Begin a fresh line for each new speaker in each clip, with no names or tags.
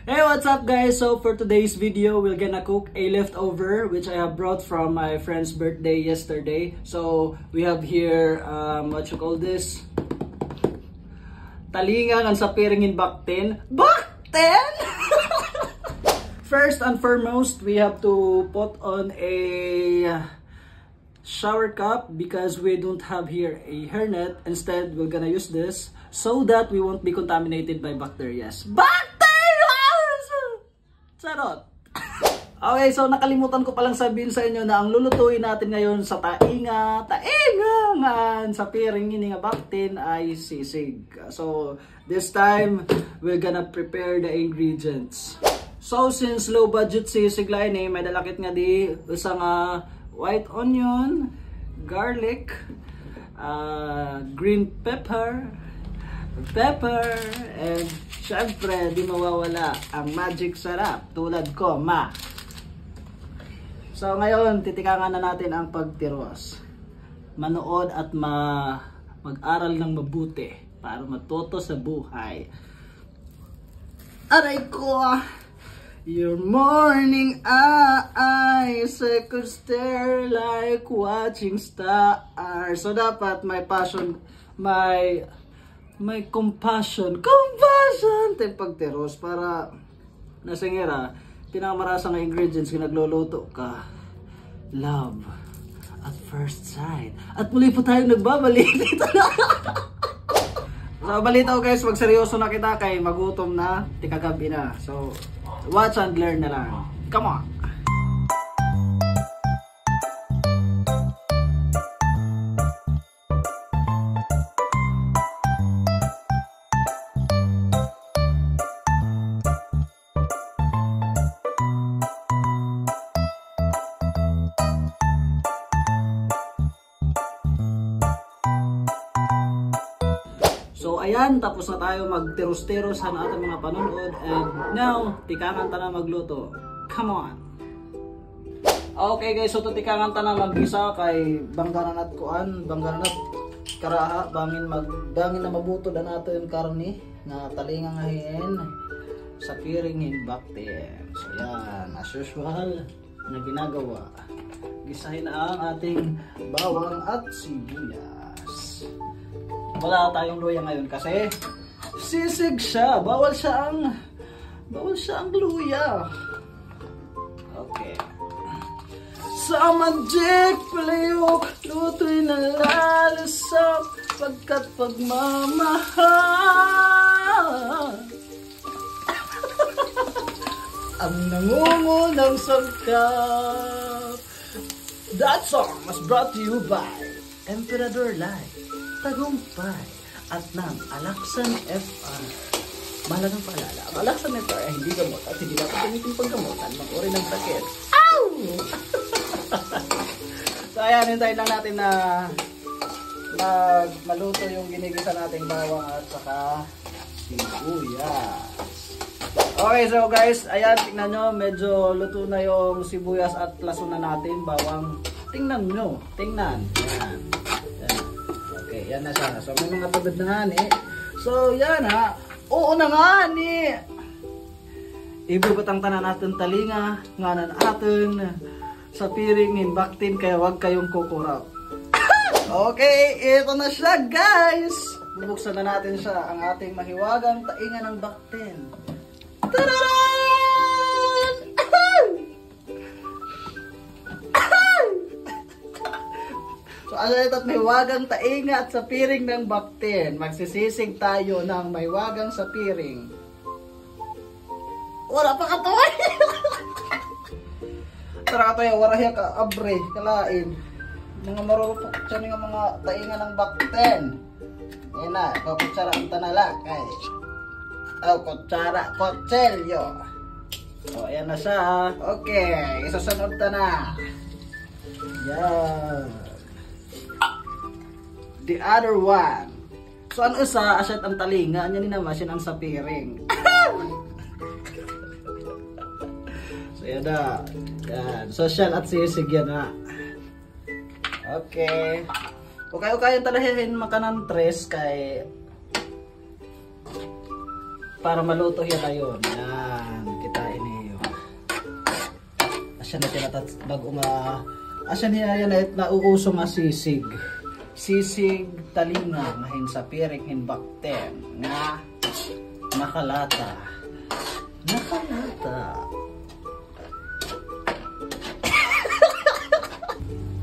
Hey, what's up guys? So for today's video, we're gonna cook a leftover which I have brought from my friend's birthday yesterday. So we have here, what you call this? Talingang ang sa piringin baktin. Baktin! First and foremost, we have to put on a shower cup because we don't have here a hairnet. Instead, we're gonna use this so that we won't be contaminated by bacteria. Charot! Okay, so nakalimutan ko palang sabihin sa inyo na ang lulutuin natin ngayon sa taingangan sa piring ini nga baktin ay sisig. So, this time, we're gonna prepare the ingredients. So, since low budget sisig lain may dalakit nga di isang white onion, garlic, green pepper, and syempre di mawawala ang magic sarap tulad ko, ma. So ngayon titikangan na natin ang pagtiros. Manood at mag-aral ng mabuti para matuto sa buhay. Aray ko! Your morning eyes, I could stare like watching stars. So dapat may passion, may compassion tayo pagtiros para nasingira pinakamarasang na ingredients kinagluluto ka. Love at first sight. At muli po tayong nagbabalik dito na. So balita ko guys, magseryoso na kita kay magutom na, tikagabi na. So watch and learn na lang. Come on! So ayan, tapos na tayo magtiros-tiros sa ating mga panonood. And now, tikangan ta na magluto. Come on! Okay guys, so tikangan ta na magbisa kay banggananat kuan, banggananat karaha, bangin na mabuto na nato yung karne na talingang ahin sa piring baktin. So yan, as usual na ginagawa. Gisahin na ang ating bawang at sibuyas. Wala tayong luya ngayon kasi sisig siya. Bawal siya ang luya. Okay. Sa magic palayok, luto'y nalalasap pagkat pagmamahal. Ang nangungunang sangkap. That song was brought to you by Emperador Live, Tagumpay, at ng Alaxan FR. Mahalagang paalala, ang Alaxan FR ay hindi gamot at hindi dapat gamitin panggamutan ng uri ng sakit. Ow! So ayan, hintayin lang natin na maluto yung ginigisa nating bawang at saka sibuyas. Okay, so guys, ayan, tingnan nyo, medyo luto na yung sibuyas at laso na natin, bawang. Tingnan nyo, tingnan. Ayan. Okay, yan na siya. So may mga tubig na nga ni. So yan ha. Oo na nga ni. Ibubutang tanan natin talinga nga na natin sa piring baktin kaya wag kayong kukurap. Okay, ito na siya guys. Bubuksan na natin siya, ang ating mahiwagang tainga ng baktin. Tadaan! So ano ito at may wagang tainga at sa piring ng baktin. Magsisisig tayo ng may wagang sa piring. Wala pa katoy! Tara katoy, warahya ka, abre, kalain. Mga marupok siya ng mga tainga ng baktin. Yan na, kutsara ang tanalakay. Kutsara, kutselyo. So ayan na siya. Okay, isasunod ta na. Yan. The other one. So ano isa, asyat ang talinga, niya ninamasin ang sa piring. So yan na. Yan. Social at sisig yan na. Okay. Okay, talahin makanan tres kay para maluto yan ayon. Yan, kitain niyo. Asya na tinatat asya niya yan ay nauuso nga sisig. Sisig talinga mahin sa piring hin bakten nga nakalata.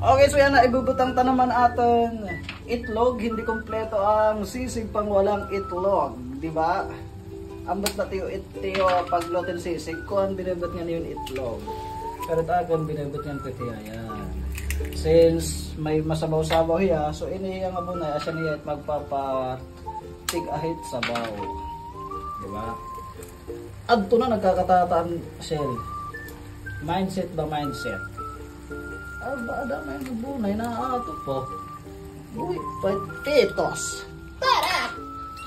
Okay, so yan na ibubutang ta naman aton itlog, hindi kompleto ang sisig pang walang itlog, di ba? Ambot na tiyo paglutin sisig kon binibot nga niyon itlog. Pero tagon binibot nga petiya yan. Since may masabaw-sabaw hiya, so iniya nga muna asya niya at magpapatig ahit sabaw. Di ba? Adto na nagkakatataan shell. Mindset ba mindset? Aba, damay nabunay na ato po. Uy, patitos. Tara!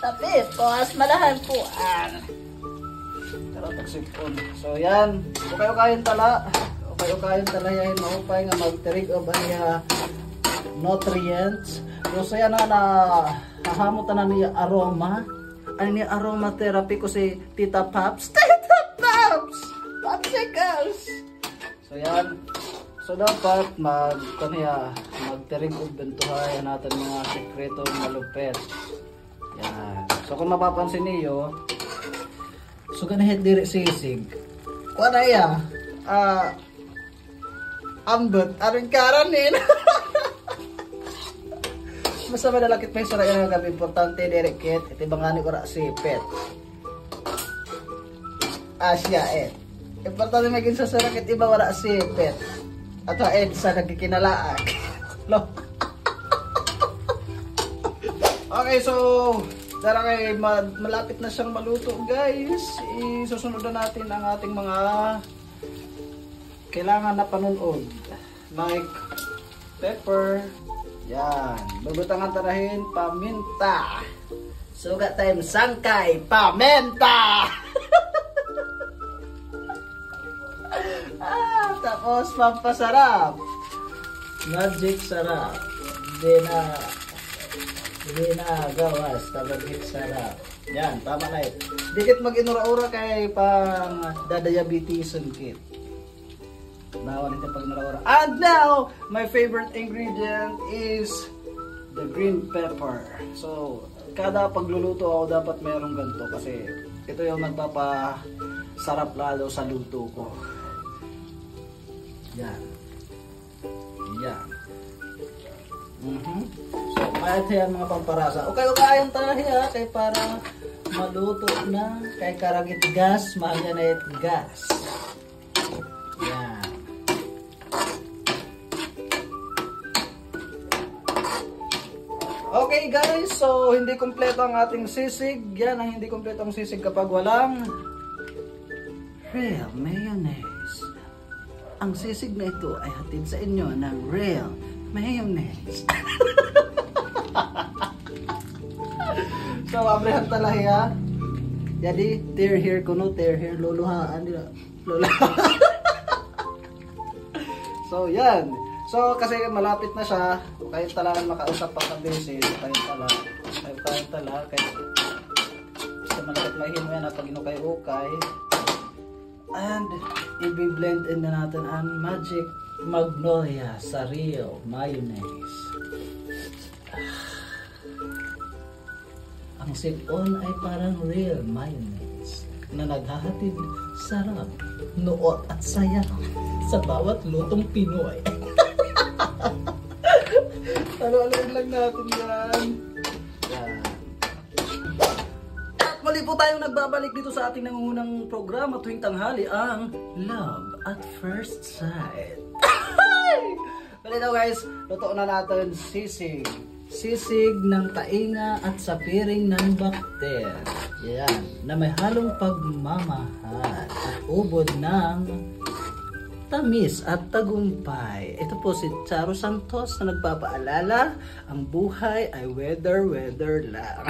Patitos, malahan po ang. Tara, tagsipon. So, yan. Okay tala. Okay yahin maupay nga magtirig o ba niya nutrients. So, yan na hahamutan na niya aroma. Ano niya aromatherapy ko si Tita Paps? Tita Paps! Popsicles! So, yan. So dapat magtirig og bentuhay natin mga sekreto malupet. Yan. So kung mapapansin niyo, so ganahit diri sisig. Kuha na iya. Ambot aron karanin. Basta madalakit pa sa raya nga importante diri kit itibangani ora sipet. Asya importante maging sa sarakit iba wala sipet. Ato sa nagkikinalaag. Okay, so dara kay malapit na siyang maluto, guys. Isusunod na natin ang ating mga kailangan na panunog. Like pepper. Yan. Bagutangan tarahin paminta. Sugat time sangkay paminta. Tapos pampasarap. Magic sarap. Hindi na gawas. Magic sarap. Yan, tama na ito. Dikit mag-inura-ura kay pang dadiabetisan kit. Bawal ito pag nura-ura. And now, my favorite ingredient is the green pepper. So, kada pagluluto ako dapat mayroong ganito kasi ito yung nagpapasarap lalo sa luto ko. Yan. Yan. So, kahit yan mga pamparasa. Okay, kayan tayo ha. Kaya para maluto na. Kay karagit gas, mahal na it gas. Yan. Okay guys, so hindi kompleto ang ating sisig. Yan ang hindi kompleto ang sisig kapag walang real mayonnaise. Ang sisig na ito ay hatid sa inyo ng real mayonnaise. So, abrihan talaga. Jadi, tear here kuno, tear here luluhaan nila. So, yan. So, kasi malapit na siya. Kahit talagang makausap pa sa basis. Kahit tala. Kahit malapit mahimo yan pag inukay-ukay. And i-blend in na natin ang Magic Magnolia sa real mayonnaise. Ang sipon ay parang real mayonnaise na naghahatid sarap, nuot at saya sa bawat lutong Pinoy. Talo-aloin lang natin yan. Muli po tayong nagbabalik dito sa ating nangungunang programa tuwing tanghali, ang Love at First Sight. Bali daw guys, luto na natin sisig. Sisig ng tainga at sa piring ng bakter. Yan, na may halong pagmamahal at ubod ng tamis at tagumpay. Ito po si Charo Santos na nagpapaalala, ang buhay ay weather lang.